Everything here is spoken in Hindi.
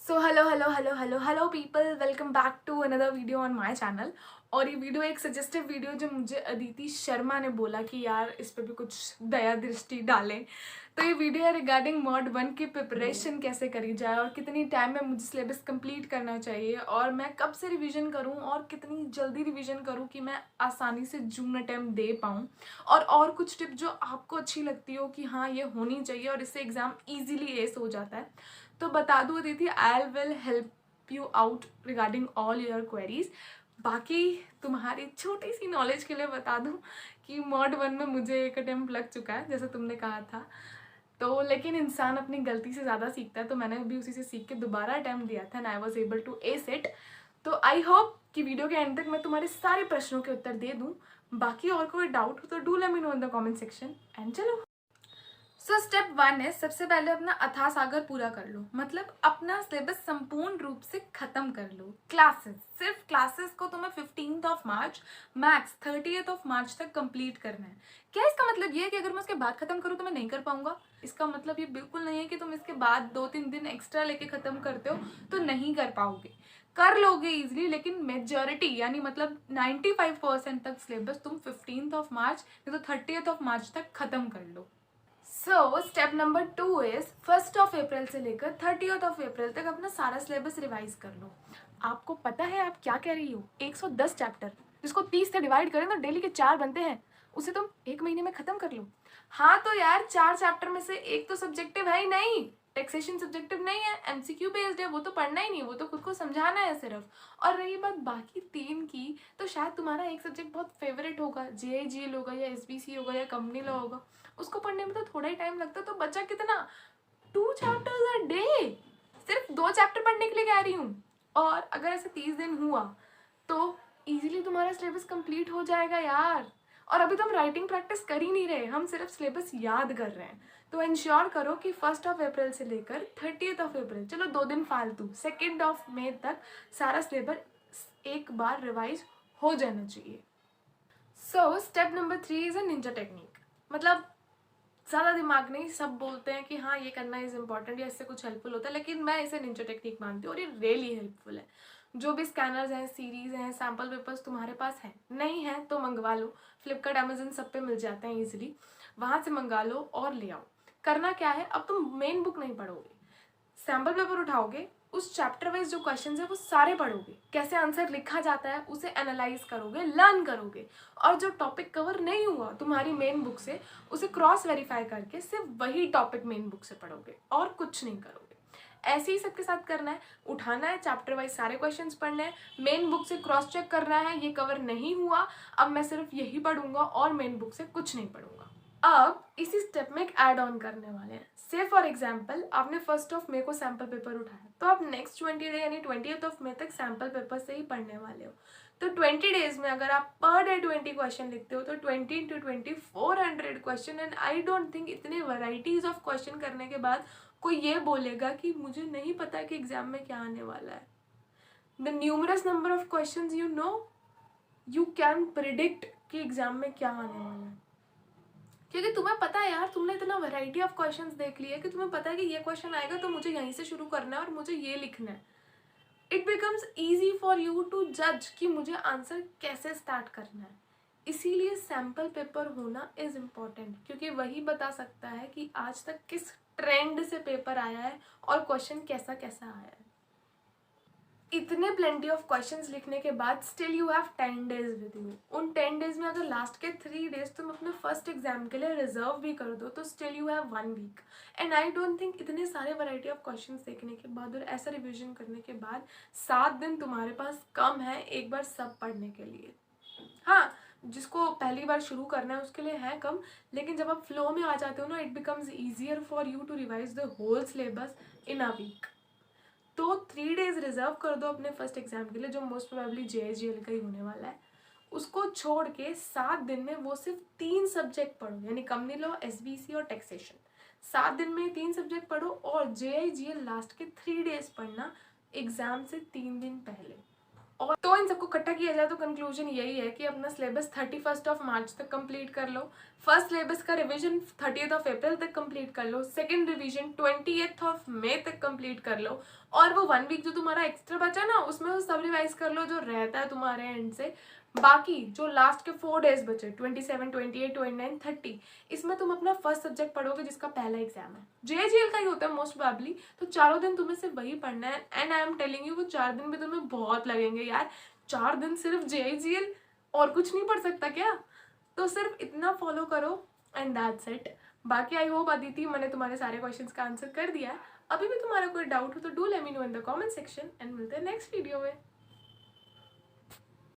So hello people, welcome back to another video on my channel. और ये वीडियो एक सजेस्टिव वीडियो जो मुझे अदिति शर्मा ने बोला कि यार इस पे भी कुछ दया दृष्टि डालें। तो ये वीडियो है रिगार्डिंग मॉड 1 की प्रिपरेशन कैसे करी जाए और कितनी टाइम में मुझे सिलेबस कंप्लीट करना चाहिए और मैं कब से रिवीजन करूं और कितनी जल्दी रिवीजन करूं कि मैं आसानी से जून अटेम्प्ट दे पाऊं। और कुछ टिप जो आपको अच्छी लगती हो कि हाँ ये होनी चाहिए और इससे एग्जाम ईजिली एस हो जाता है, तो बता दूँ दीदी, I will help you out regarding all your queries. बाकी तुम्हारी छोटी सी नॉलेज के लिए बता दूँ कि मॉड 1 में मुझे एक अटेम्प्ट लग चुका है जैसे तुमने कहा था। तो लेकिन इंसान अपनी गलती से ज़्यादा सीखता है, तो मैंने भी उसी से सीख के दोबारा अटेम्प्ट दिया था and I was able to ace it. तो आई होप कि वीडियो के एंड तक मैं तुम्हारे सारे प्रश्नों के उत्तर दे दूँ। बाकी और कोई डाउट हो तो do let me know in the comment section and चलो। सो स्टेप 1 है, सबसे पहले अपना अथाह सागर पूरा कर लो, मतलब अपना सिलेबस संपूर्ण रूप से खत्म कर लो। क्लासेस, सिर्फ क्लासेस को तुम्हें 15th of March max 30th of March तक कंप्लीट करना है। क्या इसका मतलब ये है कि अगर मैं उसके बाद खत्म करूँ तो मैं नहीं कर पाऊंगा? इसका मतलब ये बिल्कुल नहीं है कि तुम इसके बाद 2-3 दिन एक्स्ट्रा लेके खत्म करते हो तो नहीं कर पाओगे। कर लोगे इजिली, लेकिन मेजॉरिटी यानी मतलब 95% तक सिलेबस तुम 15th ऑफ मार्च या तो 30th ऑफ मार्च तक खत्म कर लो। So step number 2 is 1st of April से लेकर 30th ऑफ अप्रैल तक अपना सारा सिलेबस रिवाइज कर लो। आपको पता है आप क्या कह रही हो? 110 चैप्टर जिसको 30 से डिवाइड करें तो डेली के 4 बनते हैं, उसे तुम एक महीने में खत्म कर लो। हाँ तो यार 4 चैप्टर में से एक तो सब्जेक्टिव है ही नहीं, टैक्सेशन सब्जेक्टिव नहीं है, एमसीक्यू बेस्ड है, वो तो पढ़ना ही नहीं, वो तो खुद को समझाना है सिर्फ। और रही बात बाकी 3 की, तो शायद तुम्हारा एक सब्जेक्ट बहुत फेवरेट होगा, जेआईजीएल होगा या एसबीसी होगा या कंपनी लॉ होगा, उसको पढ़ने में तो थोड़ा ही टाइम लगता है। तो बचा कितना? 2 चैप्टर्स अ डे। सिर्फ 2 चैप्टर पढ़ने के लिए कह रही हूँ। और अगर ऐसे 30 दिन हुआ तो इजीली तुम्हारा सिलेबस कंप्लीट हो जाएगा यार। और अभी तो हम राइटिंग प्रैक्टिस कर ही नहीं रहे, हम सिर्फ सिलेबस याद कर रहे हैं। तो इंश्योर करो कि 1st ऑफ अप्रैल से लेकर 30th ऑफ अप्रैल, चलो 2 दिन फालतू, 2nd ऑफ मई तक सारा सिलेबस एक बार रिवाइज हो जाना चाहिए। सो step number 3 is a Ninja technique. मतलब ज़्यादा दिमाग नहीं, सब बोलते हैं कि हाँ ये करना इज़ इम्पॉर्टेंट या इससे कुछ हेल्पफुल होता है, लेकिन मैं इसे निंजा टेक्निक मानती हूँ और ये रियली हेल्पफुल है। जो भी स्कैनर्स हैं, सीरीज हैं, सैम्पल पेपर्स तुम्हारे पास हैं, नहीं है तो मंगवा लो। फ्लिपकार्ट, अमेजन सब पे मिल जाते हैं ईजिली, वहाँ से मंगा लो और ले आओ। करना क्या है, अब तुम मेन बुक नहीं पढ़ोगे, सैम्पल पेपर उठाओगे, उस चैप्टर वाइज जो क्वेश्चंस है वो सारे पढ़ोगे, कैसे आंसर लिखा जाता है उसे एनालाइज करोगे, लर्न करोगे। और जो टॉपिक कवर नहीं हुआ तुम्हारी मेन बुक से, उसे क्रॉस वेरीफाई करके सिर्फ वही टॉपिक मेन बुक से पढ़ोगे और कुछ नहीं करोगे। ऐसे ही सबके साथ करना है, उठाना है, चैप्टर वाइज सारे क्वेश्चंस पढ़ने हैं, मेन बुक से क्रॉस चेक करना है, ये कवर नहीं हुआ अब मैं सिर्फ यही पढ़ूंगा और मेन बुक से कुछ नहीं पढ़ूंगा। अब इसी स्टेप में एक एड ऑन करने वाले हैं। से फॉर एग्जाम्पल आपने 1st ऑफ मई को सैम्पल पेपर उठाया, तो आप नेक्स्ट 20 डे यानी 20th ऑफ मई तक सैम्पल पेपर से ही पढ़ने वाले हो। तो 20 डेज में अगर आप पर डे 20 क्वेश्चन लिखते हो तो 20 into 20 400 question. And I don't think इतने वैराइटीज ऑफ क्वेश्चन करने के बाद कोई ये बोलेगा कि मुझे नहीं पता कि एग्जाम में क्या आने वाला है। The numerous number of question you know, you can predict कि एग्जाम में क्या आने वाला है, क्योंकि तुम्हें पता है यार, तुमने इतना वैरायटी ऑफ क्वेश्चंस देख लिए कि तुम्हें पता है कि ये क्वेश्चन आएगा तो मुझे यहीं से शुरू करना है और मुझे ये लिखना है। It becomes easy for you to जज कि मुझे आंसर कैसे स्टार्ट करना है। इसीलिए सैम्पल पेपर होना इज इम्पॉर्टेंट, क्योंकि वही बता सकता है कि आज तक किस ट्रेंड से पेपर आया है और क्वेश्चन कैसा कैसा आया है। इतने प्लेंटी ऑफ क्वेश्चंस लिखने के बाद still you have 10 days with you. उन 10 डेज में अगर लास्ट के 3 डेज तुम अपने फर्स्ट एग्जाम के लिए रिजर्व भी कर दो तो still you have 1 week. And I don't think इतने सारे वैरायटी ऑफ क्वेश्चंस देखने के बाद और ऐसा रिविजन करने के बाद 7 दिन तुम्हारे पास कम है एक बार सब पढ़ने के लिए। हाँ, जिसको पहली बार शुरू करना है उसके लिए है कम, लेकिन जब आप फ्लो में आ जाते हो ना, it becomes easier for you to revise the whole syllabus in a week. तो 3 डेज रिजर्व कर दो अपने फर्स्ट एग्जाम के लिए, जो मोस्ट प्रोबेबली जेएसजीएल का ही होने वाला है। उसको छोड़ के 7 दिन में वो सिर्फ 3 सब्जेक्ट पढ़ो, यानी कंपनी लॉ, एसबीसी और टैक्सेशन। 7 दिन में 3 सब्जेक्ट पढ़ो और जेआईजीएल लास्ट के 3 डेज पढ़ना एग्जाम से 3 दिन पहले। और तो इन सबको इकट्ठा किया जाए तो कंक्लूजन यही है कि अपना सिलेबस 31 मार्च तक कंप्लीट कर लो। फर्स्ट सिलेबस का रिवीजन 30 अप्रैल तक कंप्लीट कर लो। सेकंड रिवीजन 20 मई तक कंप्लीट कर लो। और वो 1 वीक जो तुम्हारा एक्स्ट्रा बचा ना, उसमें वो सब रिवाइज कर लो जो रहता है तुम्हारे एंड से। बाकी जो लास्ट के 4 डेज बचे 27, 28, 29, 30, इसमें तुम अपना फर्स्ट सब्जेक्ट पढ़ोगे जिसका पहला एग्जाम है, JGL का ही होता है मोस्ट प्रोबेबली। तो 4 दिन तुम्हें सिर्फ वही पढ़ना है। And I am telling you वो 4 दिन भी तुम्हें बहुत लगेंगे यार। 4 दिन सिर्फ JGL, और कुछ नहीं पढ़ सकता क्या? तो सिर्फ इतना फॉलो करो एंड दैट्स इट। बाकी आई होप अदिति मैंने तुम्हारे सारे क्वेश्चंस का आंसर कर दिया है। अभी भी तुम्हारा कोई डाउट हो तो do let me know in the comment section and मिलते हैं नेक्स्ट वीडियो में।